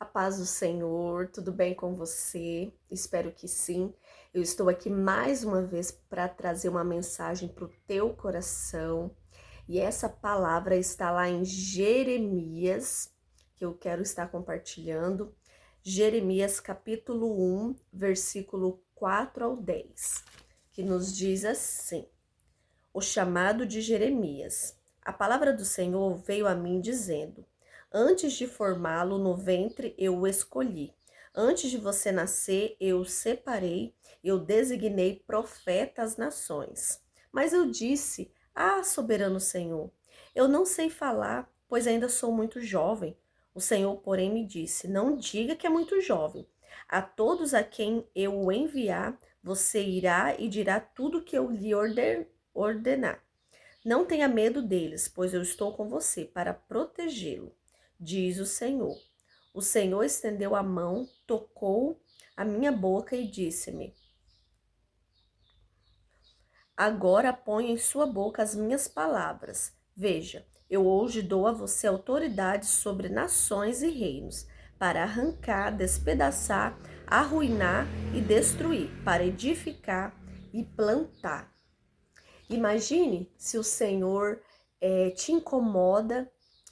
A paz do Senhor, tudo bem com você? Espero que sim. Eu estou aqui mais uma vez para trazer uma mensagem para o teu coração. E essa palavra está lá em Jeremias, que eu quero estar compartilhando. Jeremias capítulo 1, versículo 4 ao 10, que nos diz assim: O chamado de Jeremias. A palavra do Senhor veio a mim dizendo: Antes de formá-lo no ventre, eu o escolhi. Antes de você nascer, eu o separei, eu designei profeta às nações. Mas eu disse: soberano Senhor, eu não sei falar, pois ainda sou muito jovem. O Senhor, porém, me disse: Não diga que é muito jovem. A todos a quem eu o enviar, você irá e dirá tudo o que eu lhe ordenar. Não tenha medo deles, pois eu estou com você para protegê-lo, diz o Senhor. O Senhor estendeu a mão, tocou a minha boca e disse-me: Agora ponha em sua boca as minhas palavras. Veja, eu hoje dou a você autoridade sobre nações e reinos, para arrancar, despedaçar, arruinar e destruir, para edificar e plantar. Imagine se o Senhor te incomoda,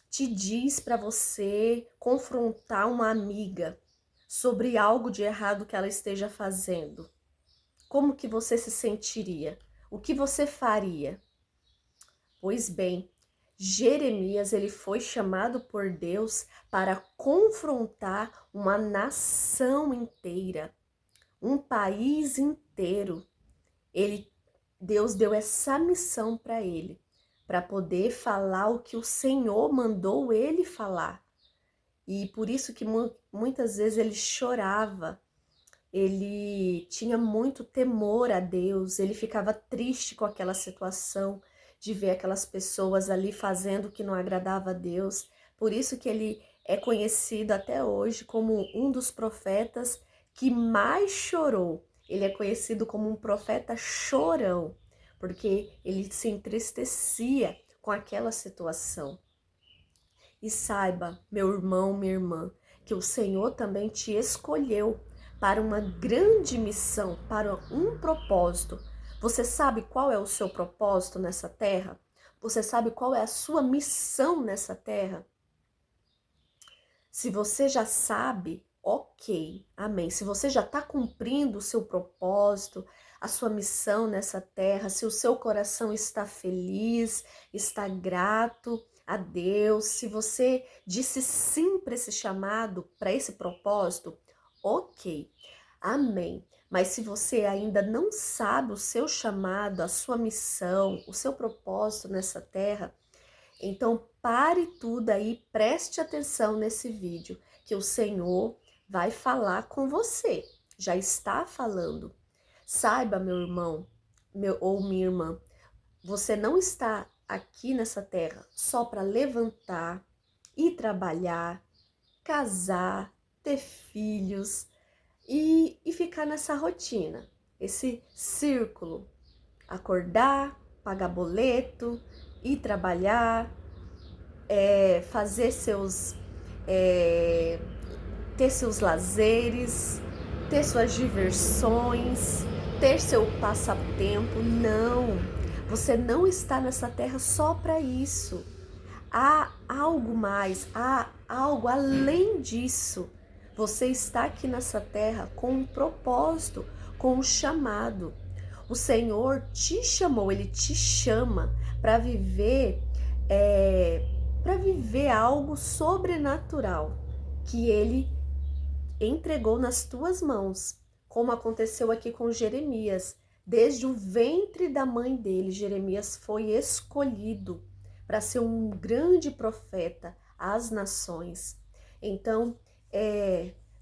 te diz para você confrontar uma amiga sobre algo de errado que ela esteja fazendo. Como que você se sentiria? O que você faria? Pois bem, Jeremias ele foi chamado por Deus para confrontar uma nação inteira, um país inteiro. Deus deu essa missão para ele, para poder falar o que o Senhor mandou ele falar. E por isso que muitas vezes ele chorava, ele tinha muito temor a Deus, ele ficava triste com aquela situação de ver aquelas pessoas ali fazendo o que não agradava a Deus. Por isso que ele é conhecido até hoje como um dos profetas que mais chorou. Ele é conhecido como um profeta chorão, porque ele se entristecia com aquela situação. E saiba, meu irmão, minha irmã, que o Senhor também te escolheu para uma grande missão, para um propósito. Você sabe qual é o seu propósito nessa terra? Você sabe qual é a sua missão nessa terra? Se você já sabe, ok, amém. Se você já está cumprindo o seu propósito, a sua missão nessa terra, se o seu coração está feliz, está grato a Deus, se você disse sim para esse chamado, para esse propósito, ok, amém. Mas se você ainda não sabe o seu chamado, a sua missão, o seu propósito nessa terra, então pare tudo aí, preste atenção nesse vídeo, que o Senhor vai falar com você, já está falando. Saiba, meu irmão, ou minha irmã, você não está aqui nessa terra só para levantar e trabalhar, casar, ter filhos e ficar nessa rotina, esse círculo. Acordar, pagar boleto, ir trabalhar, fazer ter seus lazeres, ter suas diversões, ter seu passatempo. Não, você não está nessa terra só para isso. Há algo mais, há algo além disso. Você está aqui nessa terra com um propósito, com um chamado. O Senhor te chamou, Ele te chama para viver algo sobrenatural que Ele entregou nas tuas mãos, como aconteceu aqui com Jeremias. Desde o ventre da mãe dele, Jeremias foi escolhido para ser um grande profeta às nações. Então,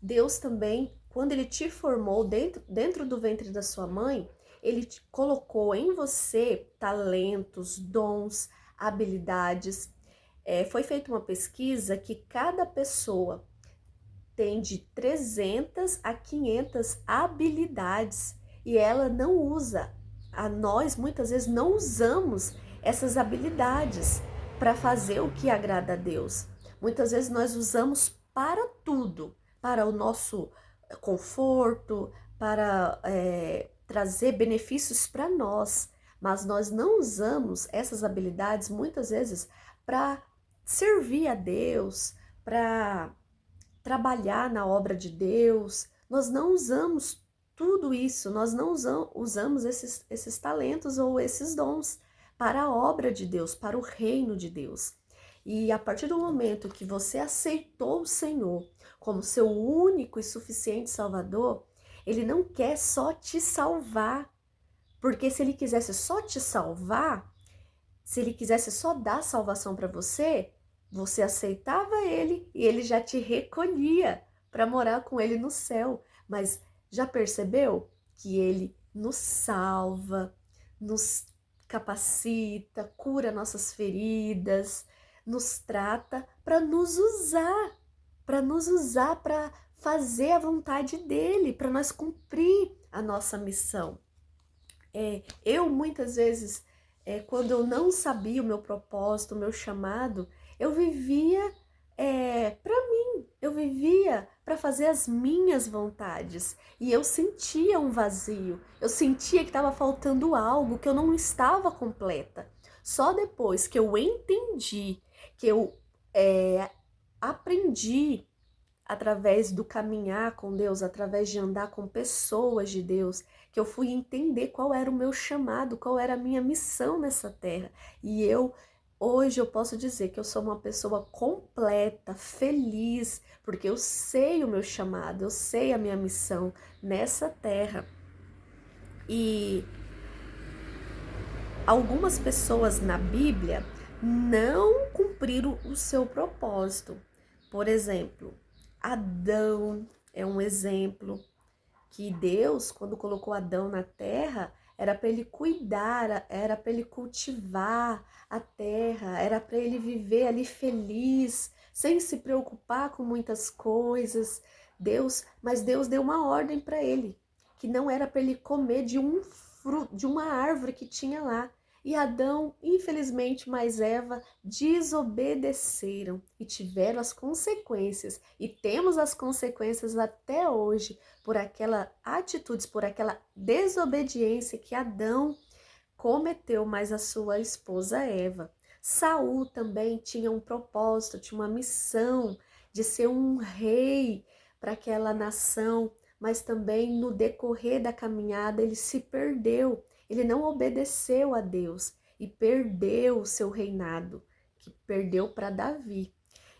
Deus também, quando Ele te formou dentro do ventre da sua mãe, Ele te colocou em você talentos, dons, habilidades. Foi feita uma pesquisa que cada pessoa tem de 300 a 500 habilidades e ela não usa. Nós muitas vezes não usamos essas habilidades para fazer o que agrada a Deus. Muitas vezes nós usamos para tudo, para o nosso conforto, para trazer benefícios para nós, mas nós não usamos essas habilidades muitas vezes para servir a Deus, para trabalhar na obra de Deus. Nós não usamos tudo isso, nós não usamos esses talentos ou esses dons para a obra de Deus, para o reino de Deus. E a partir do momento que você aceitou o Senhor como seu único e suficiente Salvador, Ele não quer só te salvar, porque se Ele quisesse só te salvar, se Ele quisesse só dar salvação para você, você aceitava Ele e Ele já te recolhia para morar com Ele no céu. Mas já percebeu que Ele nos salva, nos capacita, cura nossas feridas, nos trata para nos usar para fazer a vontade dele, para nós cumprir a nossa missão. Eu muitas vezes, quando eu não sabia o meu propósito, o meu chamado, eu vivia para mim, eu vivia para fazer as minhas vontades e eu sentia um vazio, eu sentia que estava faltando algo, que eu não estava completa. Só depois que eu entendi, que eu aprendi através do caminhar com Deus, através de andar com pessoas de Deus, que eu fui entender qual era o meu chamado, qual era a minha missão nessa terra. E hoje eu posso dizer que eu sou uma pessoa completa, feliz, porque eu sei o meu chamado, eu sei a minha missão nessa terra. E algumas pessoas na Bíblia não cumpriram o seu propósito. Por exemplo, Adão é um exemplo que Deus, quando colocou Adão na terra, era para ele cuidar, era para ele cultivar a terra, era para ele viver ali feliz, sem se preocupar com muitas coisas. Mas Deus deu uma ordem para ele, que não era para ele comer de um fruto, de uma árvore que tinha lá. E Adão, infelizmente, mais Eva desobedeceram e tiveram as consequências. E temos as consequências até hoje por aquela atitude, por aquela desobediência que Adão cometeu, mais a sua esposa Eva. Saul também tinha um propósito, tinha uma missão de ser um rei para aquela nação, mas também no decorrer da caminhada ele se perdeu. Ele não obedeceu a Deus e perdeu o seu reinado, que perdeu para Davi.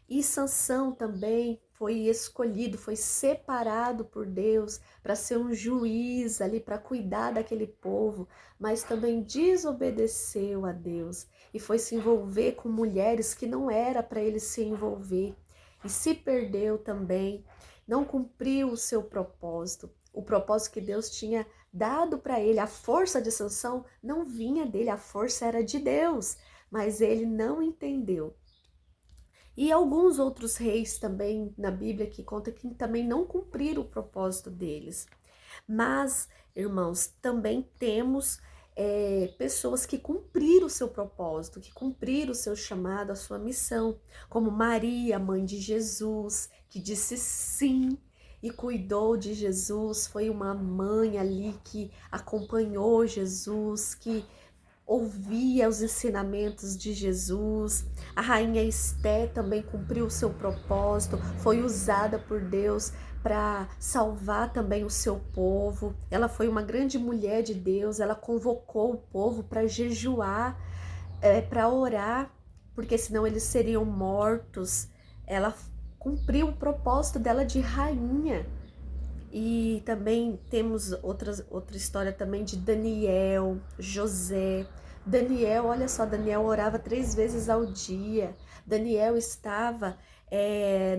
E Sansão também foi escolhido, foi separado por Deus para ser um juiz ali, para cuidar daquele povo, mas também desobedeceu a Deus e foi se envolver com mulheres que não era para ele se envolver. E se perdeu também, não cumpriu o seu propósito. O propósito que Deus tinha dado para ele, a força de Sansão não vinha dele, a força era de Deus, mas ele não entendeu. E alguns outros reis também na Bíblia que conta que também não cumpriram o propósito deles. Mas, irmãos, também temos pessoas que cumpriram o seu propósito, que cumpriram o seu chamado, a sua missão, como Maria, mãe de Jesus, que disse sim e cuidou de Jesus, foi uma mãe ali que acompanhou Jesus, que ouvia os ensinamentos de Jesus. A rainha Esté também cumpriu o seu propósito, foi usada por Deus para salvar também o seu povo. Ela foi uma grande mulher de Deus, ela convocou o povo para jejuar, para orar, porque senão eles seriam mortos. Ela cumpriu o propósito dela de rainha. E também temos outra história também de Daniel, José. Daniel, olha só, Daniel orava 3 vezes ao dia. Daniel estava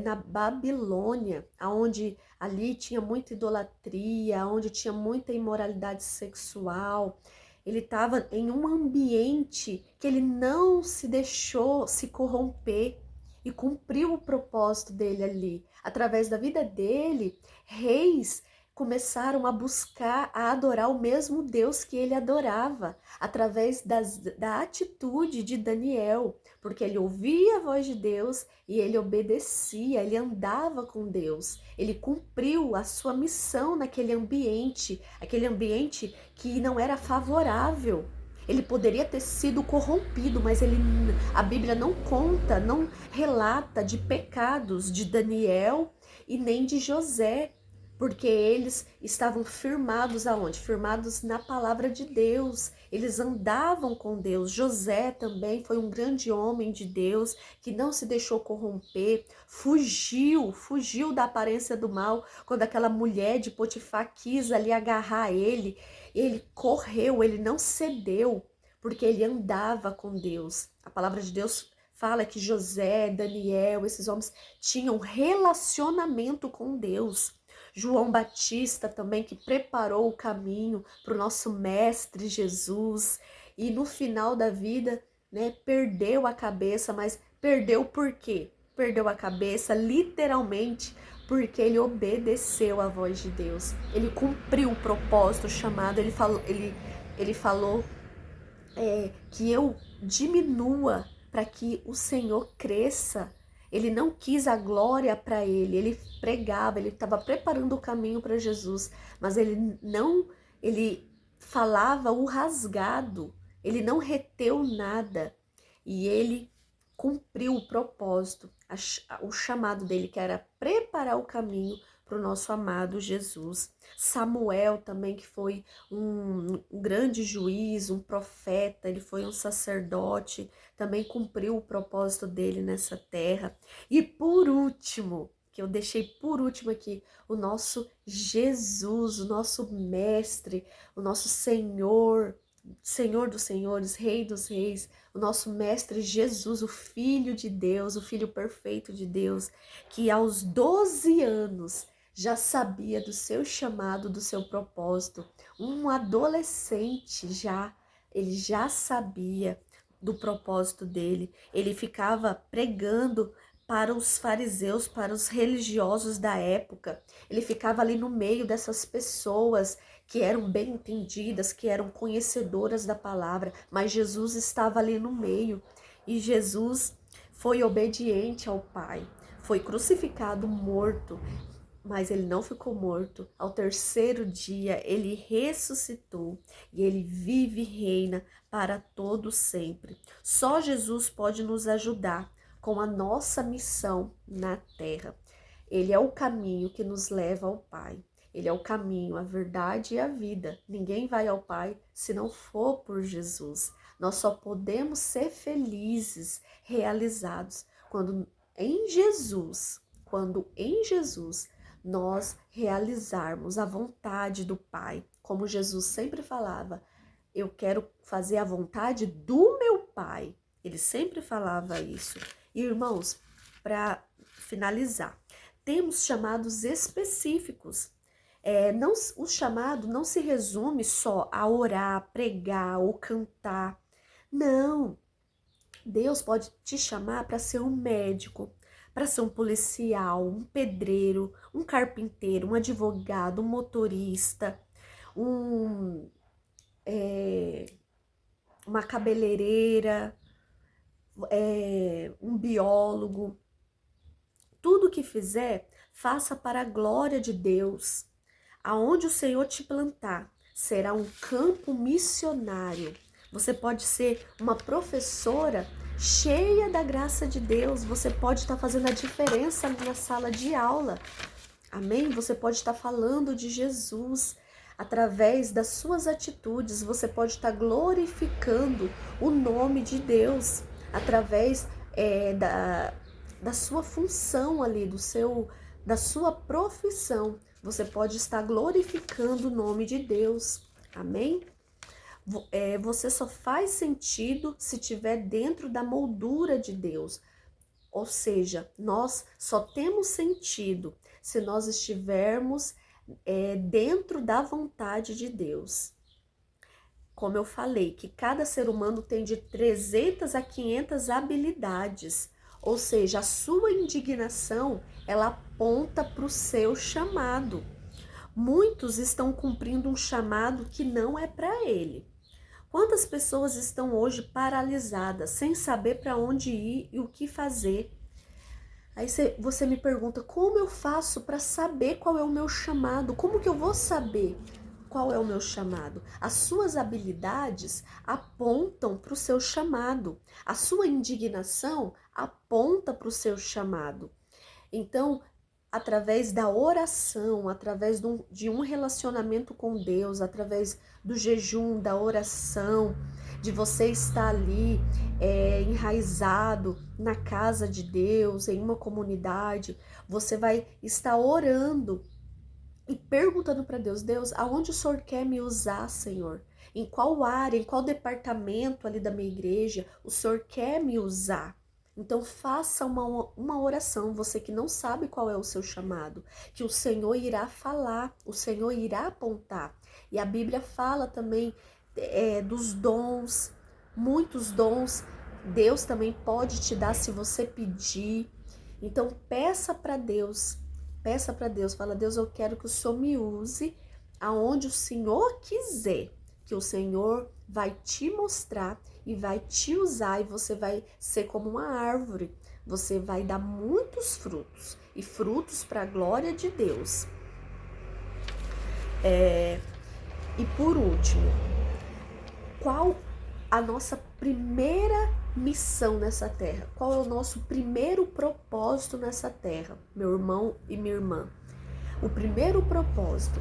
na Babilônia, onde ali tinha muita idolatria, onde tinha muita imoralidade sexual. Ele estava em um ambiente que ele não se deixou se corromper e cumpriu o propósito dele ali. Através da vida dele, reis começaram a buscar, a adorar o mesmo Deus que ele adorava, através da atitude de Daniel, porque ele ouvia a voz de Deus e ele obedecia, ele andava com Deus, ele cumpriu a sua missão naquele ambiente, aquele ambiente que não era favorável. Ele poderia ter sido corrompido, mas a Bíblia não conta, não relata de pecados de Daniel e nem de José, porque eles estavam firmados aonde? Firmados na palavra de Deus. Eles andavam com Deus. José também foi um grande homem de Deus que não se deixou corromper, fugiu da aparência do mal. Quando aquela mulher de Potifar quis ali agarrar ele, ele correu, ele não cedeu, porque ele andava com Deus. A palavra de Deus fala que José, Daniel, esses homens tinham relacionamento com Deus. João Batista também, que preparou o caminho para o nosso mestre Jesus, e no final da vida, né, perdeu a cabeça, mas perdeu por quê? Perdeu a cabeça literalmente porque ele obedeceu à voz de Deus. Ele cumpriu o propósito, o chamado. Ele falou que eu diminua para que o Senhor cresça. Ele não quis a glória para ele pregava, ele estava preparando o caminho para Jesus, mas ele falava o rasgado, ele não reteu nada, e ele cumpriu o propósito, o chamado dele, que era preparar o caminho para o nosso amado Jesus. Samuel também, que foi um grande juiz, um profeta, ele foi um sacerdote, também cumpriu o propósito dele nessa terra. E por último, que eu deixei por último aqui, o nosso Jesus, o nosso mestre, o nosso Senhor, Senhor dos senhores, Rei dos reis, o nosso mestre Jesus, o Filho de Deus, o Filho perfeito de Deus, que aos 12 anos já sabia do seu chamado, do seu propósito. Um adolescente ele já sabia do propósito dele. Ele ficava pregando para os fariseus, para os religiosos da época. Ele ficava ali no meio dessas pessoas que eram bem entendidas, que eram conhecedoras da palavra, mas Jesus estava ali no meio, e Jesus foi obediente ao Pai, foi crucificado, morto, mas ele não ficou morto. Ao terceiro dia, ele ressuscitou e ele vive e reina para todo sempre. Só Jesus pode nos ajudar com a nossa missão na terra. Ele é o caminho que nos leva ao Pai. Ele é o caminho, a verdade e a vida. Ninguém vai ao Pai se não for por Jesus. Nós só podemos ser felizes, realizados, quando em Jesus nós realizarmos a vontade do Pai. Como Jesus sempre falava, eu quero fazer a vontade do meu Pai. Ele sempre falava isso. E, irmãos, para finalizar, temos chamados específicos. O chamado não se resume só a orar, pregar ou cantar. Não. Deus pode te chamar para ser um médico, para ser um policial, um pedreiro, um carpinteiro, um advogado, um motorista, uma cabeleireira, um biólogo. Tudo que fizer, faça para a glória de Deus. Aonde o Senhor te plantar, será um campo missionário. Você pode ser uma professora cheia da graça de Deus. Você pode estar fazendo a diferença na sala de aula. Amém? Você pode estar falando de Jesus. Através das suas atitudes, você pode estar glorificando o nome de Deus. Através da sua função ali, da sua profissão. Você pode estar glorificando o nome de Deus. Amém? Você só faz sentido se estiver dentro da moldura de Deus. Ou seja, nós só temos sentido se nós estivermos dentro da vontade de Deus. Como eu falei, que cada ser humano tem de 300 a 500 habilidades. Ou seja, a sua indignação, ela aponta para o seu chamado. Muitos estão cumprindo um chamado que não é para ele. Quantas pessoas estão hoje paralisadas, sem saber para onde ir e o que fazer? Aí você me pergunta, como eu faço para saber qual é o meu chamado? Como que eu vou saber qual é o meu chamado? As suas habilidades apontam para o seu chamado. A sua indignação aponta para o seu chamado. Então, através da oração, através de um relacionamento com Deus, através do jejum, da oração, de você estar ali enraizado na casa de Deus, em uma comunidade, você vai estar orando e perguntando para Deus, Deus, aonde o Senhor quer me usar, Senhor? Em qual área, em qual departamento ali da minha igreja o Senhor quer me usar? Então faça uma oração, você que não sabe qual é o seu chamado, que o Senhor irá falar, o Senhor irá apontar. E a Bíblia fala também dos dons, muitos dons, Deus também pode te dar se você pedir. Então peça para Deus, fala, Deus, eu quero que o Senhor me use aonde o Senhor quiser, que o Senhor vai te mostrar e vai te usar, e você vai ser como uma árvore, você vai dar muitos frutos, e frutos para a glória de Deus. E por último, qual a nossa primeira missão nessa terra? Qual é o nosso primeiro propósito nessa terra, meu irmão e minha irmã? O primeiro propósito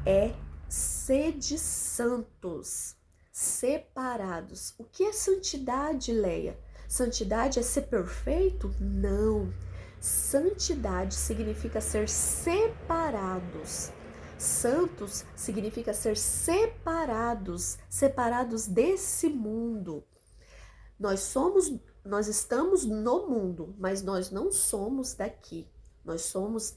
é sede santos, separados. O que é santidade, Leia? Santidade é ser perfeito? Não. Santidade significa ser separados. Santos significa ser separados, separados desse mundo. Nós estamos no mundo, mas nós não somos daqui. Nós somos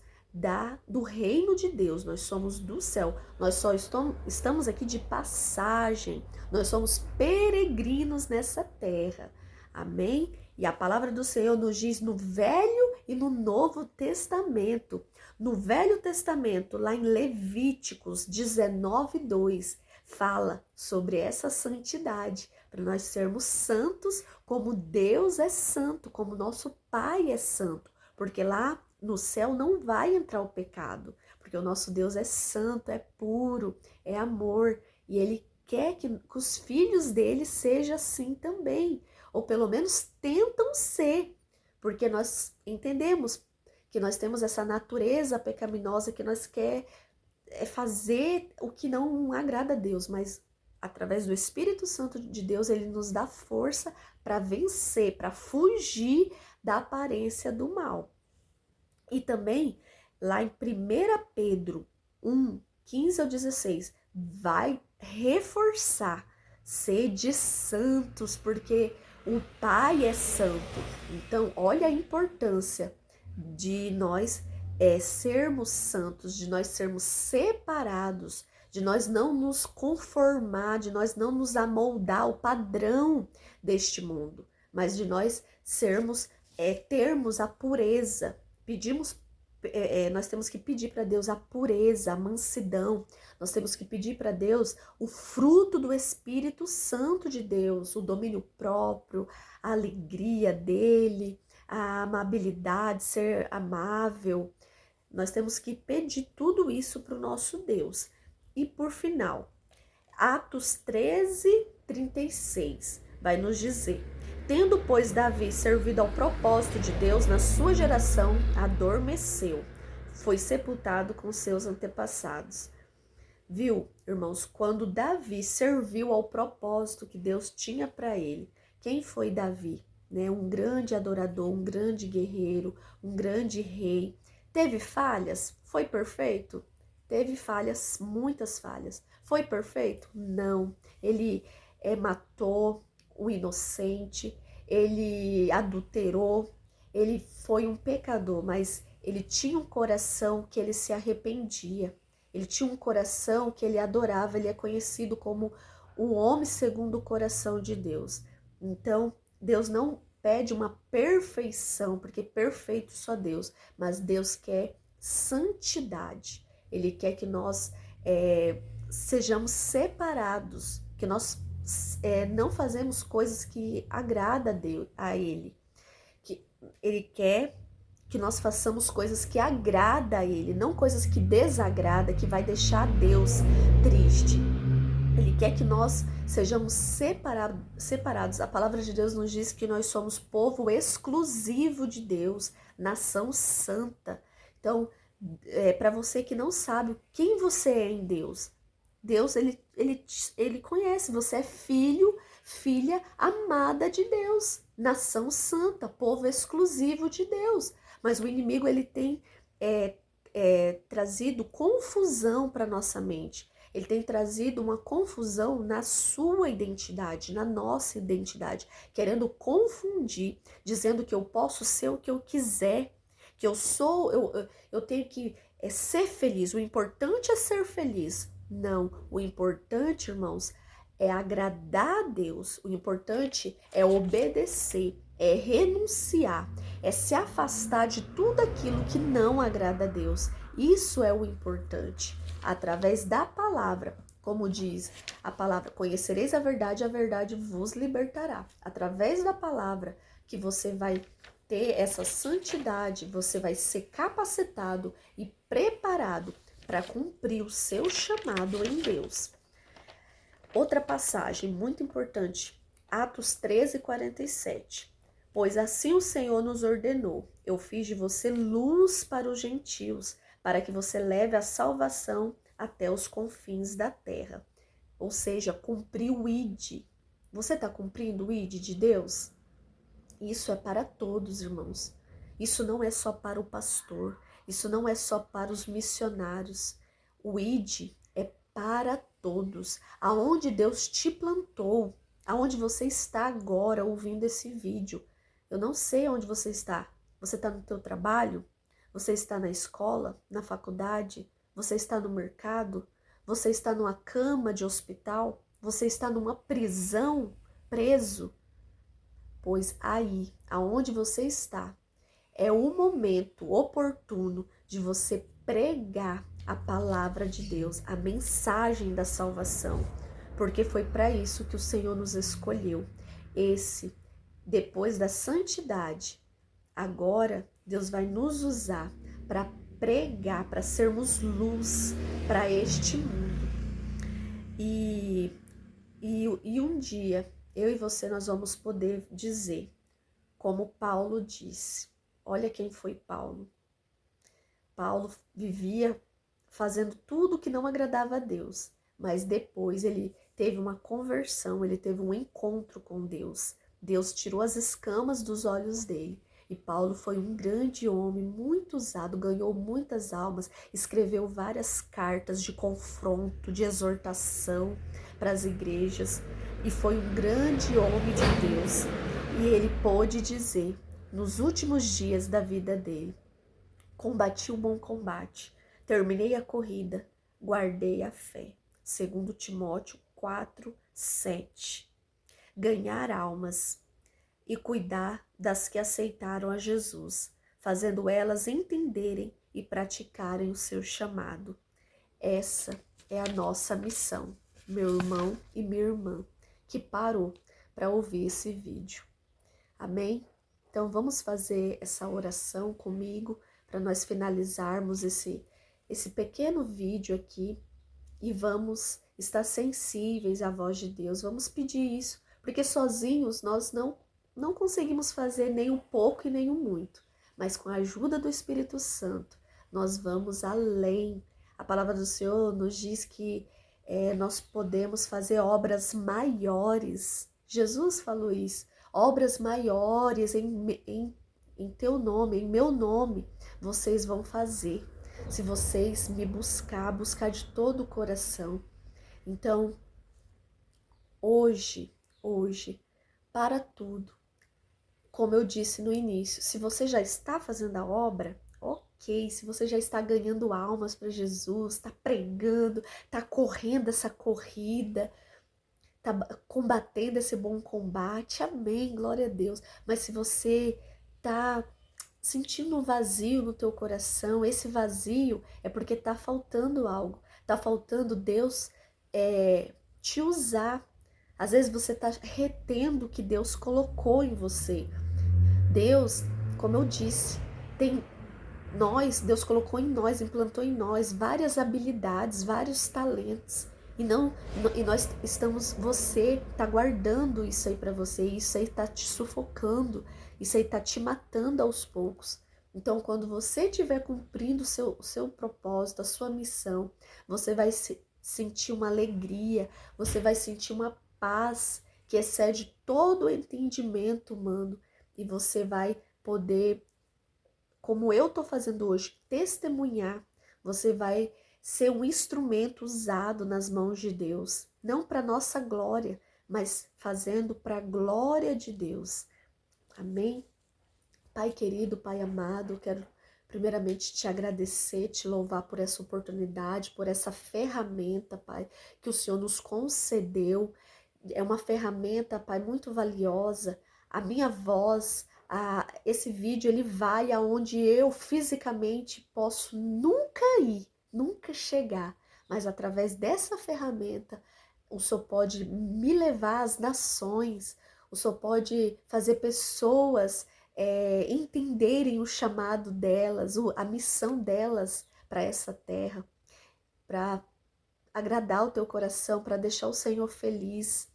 do reino de Deus, nós somos do céu. Nós só estamos aqui de passagem. Nós somos peregrinos nessa terra. Amém? E a palavra do Senhor nos diz no Velho e no Novo Testamento. No Velho Testamento, lá em Levíticos 19:2, fala sobre essa santidade, para nós sermos santos como Deus é santo, como nosso Pai é santo, porque lá no céu não vai entrar o pecado, porque o nosso Deus é santo, é puro, é amor, e Ele quer que os filhos dele sejam assim também, ou pelo menos tentam ser, porque nós entendemos que nós temos essa natureza pecaminosa que nós quer fazer o que não agrada a Deus, mas através do Espírito Santo de Deus, ele nos dá força para vencer, para fugir da aparência do mal. E também, lá em 1 Pedro 1:15-16, vai reforçar, sede santos, porque o Pai é santo. Então, olha a importância de nós sermos santos, de nós sermos separados, de nós não nos conformar, de nós não nos amoldar ao padrão deste mundo, mas de nós termos a pureza. Nós temos que pedir para Deus a pureza, a mansidão. Nós temos que pedir para Deus o fruto do Espírito Santo de Deus, o domínio próprio, a alegria dele, a amabilidade, ser amável. Nós temos que pedir tudo isso para o nosso Deus. E por final, Atos 13:36 vai nos dizer: tendo, pois, Davi servido ao propósito de Deus na sua geração, adormeceu, foi sepultado com seus antepassados. Viu, irmãos, quando Davi serviu ao propósito que Deus tinha para ele, quem foi Davi? Um grande adorador, um grande guerreiro, um grande rei. Teve falhas? Foi perfeito? Teve falhas, muitas falhas. Foi perfeito? Não. Ele matou o inocente, ele adulterou, ele foi um pecador, mas ele tinha um coração que ele se arrependia. Ele tinha um coração que ele adorava, ele é conhecido como o homem segundo o coração de Deus. Então, Deus não pede uma perfeição, porque perfeito só Deus, mas Deus quer santidade. Ele quer que nós sejamos separados, que nós não fazemos coisas que agradam a Ele. Que Ele quer que nós façamos coisas que agradam a Ele, não coisas que desagradam, que vai deixar Deus triste. Ele quer que nós sejamos separados. A palavra de Deus nos diz que nós somos povo exclusivo de Deus, nação santa. Então, para você que não sabe quem você é em Deus, Deus, ele conhece, você é filho, filha amada de Deus, nação santa, povo exclusivo de Deus. Mas o inimigo, ele tem trazido confusão para nossa mente. Ele tem trazido uma confusão na sua identidade, na nossa identidade, querendo confundir, dizendo que eu posso ser o que eu quiser, que eu tenho que ser feliz. O importante é ser feliz. Não, o importante, irmãos, é agradar a Deus. O importante é obedecer, é renunciar, é se afastar de tudo aquilo que não agrada a Deus. Isso é o importante. Através da palavra, como diz a palavra, conhecereis a verdade vos libertará. Através da palavra que você vai ter essa santidade, você vai ser capacitado e preparado para cumprir o seu chamado em Deus. Outra passagem muito importante, Atos 13:47. Pois assim o Senhor nos ordenou, eu fiz de você luz para os gentios, para que você leve a salvação até os confins da terra. Ou seja, cumprir o ID. Você está cumprindo o ID de Deus? Isso é para todos, irmãos. Isso não é só para o pastor. Isso não é só para os missionários. O ID é para todos. Aonde Deus te plantou, aonde você está agora ouvindo esse vídeo. Eu não sei onde você está. Você está no teu trabalho? Você está na escola, na faculdade? Você está no mercado? Você está numa cama de hospital? Você está numa prisão, preso? Pois aí, aonde você está, é o momento oportuno de você pregar a palavra de Deus, a mensagem da salvação, porque foi para isso que o Senhor nos escolheu. Depois da santidade, agora Deus vai nos usar para pregar, para sermos luz para este mundo. E um dia, eu e você, nós vamos poder dizer, como Paulo disse. Olha quem foi Paulo. Paulo vivia fazendo tudo que não agradava a Deus, mas depois ele teve uma conversão, ele teve um encontro com Deus. Deus tirou as escamas dos olhos dele. E Paulo foi um grande homem, muito usado, ganhou muitas almas, escreveu várias cartas de confronto, de exortação para as igrejas. E foi um grande homem de Deus. E ele pôde dizer, nos últimos dias da vida dele, combati o bom combate, terminei a corrida, guardei a fé. 2 Timóteo 4:7. Ganhar almas e cuidar das que aceitaram a Jesus, fazendo elas entenderem e praticarem o seu chamado. Essa é a nossa missão, meu irmão e minha irmã, que parou para ouvir esse vídeo. Amém? Então vamos fazer essa oração comigo para nós finalizarmos esse pequeno vídeo aqui e vamos estar sensíveis à voz de Deus. Vamos pedir isso, porque sozinhos nós não conseguimos fazer nem um pouco e nem um muito, mas com a ajuda do Espírito Santo nós vamos além. A palavra do Senhor nos diz que nós podemos fazer obras maiores. Jesus falou isso. Obras maiores em teu nome, em meu nome, vocês vão fazer. Se vocês me buscar de todo o coração. Então, hoje, para tudo, como eu disse no início, se você já está fazendo a obra, ok. Se você já está ganhando almas para Jesus, está pregando, está correndo essa corrida, tá combatendo esse bom combate, amém, glória a Deus. Mas se você tá sentindo um vazio no teu coração, esse vazio é porque tá faltando algo, tá faltando Deus te usar. Às vezes você tá retendo o que Deus colocou em você. Deus, como eu disse, tem Deus colocou em nós, implantou em nós várias habilidades, vários talentos. E nós estamos, você tá guardando isso aí para você, isso aí tá te sufocando, isso aí tá te matando aos poucos. Então, quando você estiver cumprindo o seu propósito, a sua missão, você vai sentir uma alegria, você vai sentir uma paz que excede todo o entendimento humano e você vai poder, como eu estou fazendo hoje, testemunhar. Você vai ser um instrumento usado nas mãos de Deus, não para nossa glória, mas fazendo para a glória de Deus. Amém? Pai querido, Pai amado, eu quero primeiramente te agradecer, te louvar por essa oportunidade, por essa ferramenta, Pai, que o Senhor nos concedeu. É uma ferramenta, Pai, muito valiosa. A minha voz, esse vídeo, ele vai aonde eu fisicamente posso nunca ir, nunca chegar. Mas através dessa ferramenta, o Senhor pode me levar às nações, o Senhor pode fazer pessoas entenderem o chamado delas, a missão delas para essa terra, para agradar o teu coração, para deixar o Senhor feliz.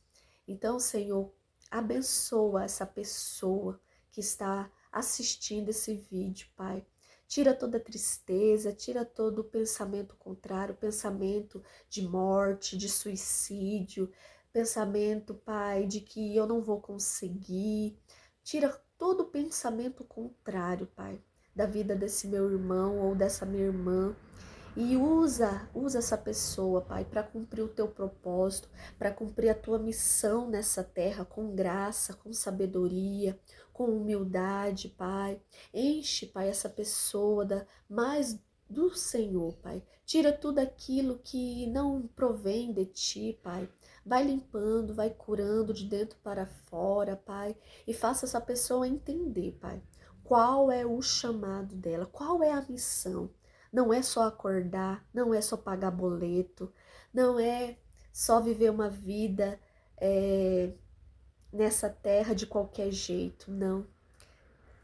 Então, Senhor, abençoa essa pessoa que está assistindo esse vídeo, Pai. Tira toda a tristeza, tira todo o pensamento contrário, pensamento de morte, de suicídio, pensamento, Pai, de que eu não vou conseguir. Tira todo o pensamento contrário, Pai, da vida desse meu irmão ou dessa minha irmã. E usa essa pessoa, Pai, para cumprir o teu propósito, para cumprir a tua missão nessa terra com graça, com sabedoria, com humildade, Pai. Enche, Pai, essa pessoa mais do Senhor, Pai. Tira tudo aquilo que não provém de ti, Pai. Vai limpando, vai curando de dentro para fora, Pai. E faça essa pessoa entender, Pai, qual é o chamado dela, qual é a missão. Não é só acordar, não é só pagar boleto, não é só viver uma vida nessa terra de qualquer jeito, não.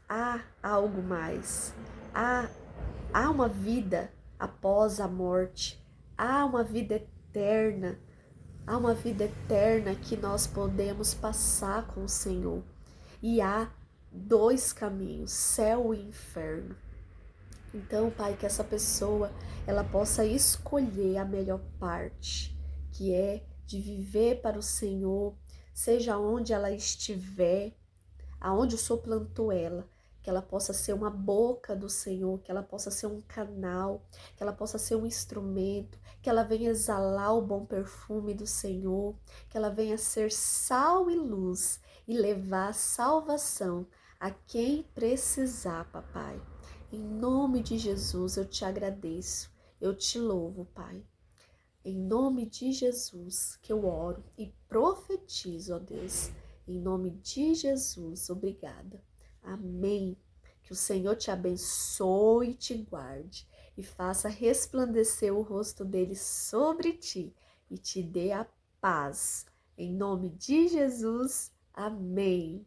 Há algo mais. Há uma vida após a morte. Há uma vida eterna. Há uma vida eterna que nós podemos passar com o Senhor. E há dois caminhos, céu e inferno. Então, Pai, que essa pessoa ela possa escolher a melhor parte, que é de viver para o Senhor, seja onde ela estiver, aonde o Senhor plantou ela, que ela possa ser uma boca do Senhor, que ela possa ser um canal, que ela possa ser um instrumento, que ela venha exalar o bom perfume do Senhor, que ela venha ser sal e luz e levar salvação a quem precisar, papai. Em nome de Jesus eu te agradeço, eu te louvo, Pai. Em nome de Jesus que eu oro e profetizo, ó Deus. Em nome de Jesus, obrigada. Amém. Que o Senhor te abençoe e te guarde e faça resplandecer o rosto dele sobre ti e te dê a paz. Em nome de Jesus, amém.